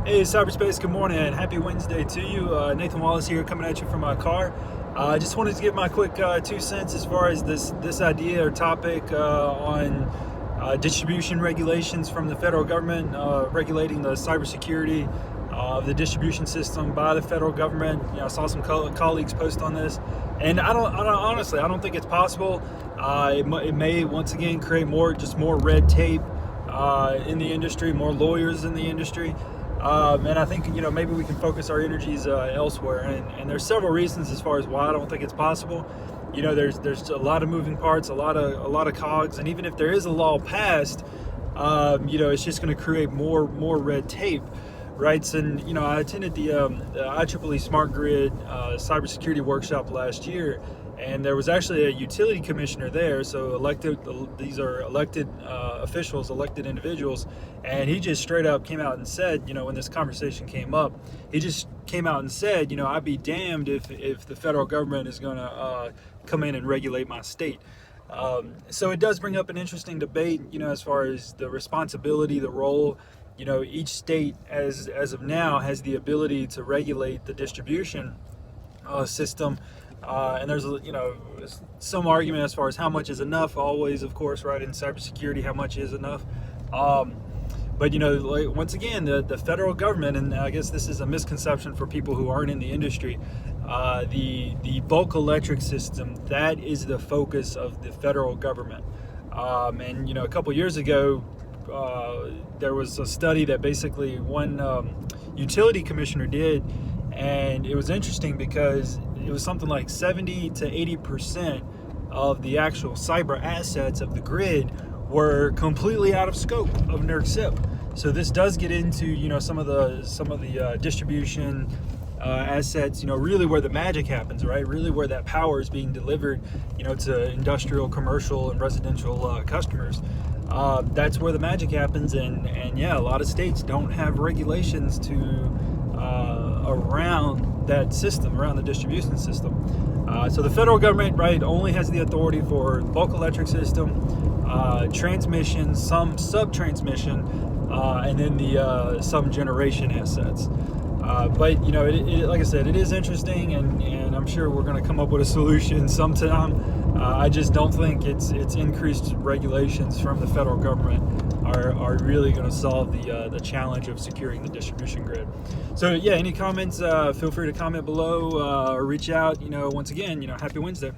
Hey, cyberspace, good morning and happy Wednesday to you. Nathan Wallace here, coming at you from my car. I just wanted to give my quick 2 cents as far as this idea or topic on distribution regulations from the federal government, regulating the cybersecurity of the distribution system by the federal government. I saw some colleagues post on this, and honestly, I don't think it's possible. It may once again create more red tape in the industry, more lawyers in the industry. And I think maybe we can focus our energies elsewhere. And there's several reasons as far as why I don't think it's possible. There's a lot of moving parts, a lot of cogs, and even if there is a law passed, it's just going to create more red tape, right? And I attended the IEEE Smart Grid cybersecurity workshop last year. And there was actually a utility commissioner there, so these are elected officials, elected individuals, and he just straight up came out and said, when this conversation came up, he just came out and said, I'd be damned if the federal government is going to come in and regulate my state. So it does bring up an interesting debate, as far as the responsibility, the role. Each state, as of now, has the ability to regulate the distribution system. And there's some argument as far as how much is enough. Always, of course, right, in cybersecurity, how much is enough. But once again, the federal government, and I guess this is a misconception for people who aren't in the industry, the bulk electric system, that is the focus of the federal government. And a couple years ago, there was a study that basically one utility commissioner did, and it was interesting because it was something like 70 to 80% of the actual cyber assets of the grid were completely out of scope of NERC CIP. So this does get into some of the distribution assets, really where the magic happens, right? Really where that power is being delivered, to industrial, commercial, and residential customers. That's where the magic happens, and yeah, a lot of states don't have regulations around that system, around the distribution system. So the federal government, right, only has the authority for bulk electric system, transmission, some sub-transmission, and then some generation assets. But like I said, it is interesting, and I'm sure we're going to come up with a solution sometime. I just don't think it's increased regulations from the federal government are really going to solve the challenge of securing the distribution grid. So yeah, any comments? Feel free to comment below or reach out. Once again, happy Wednesday.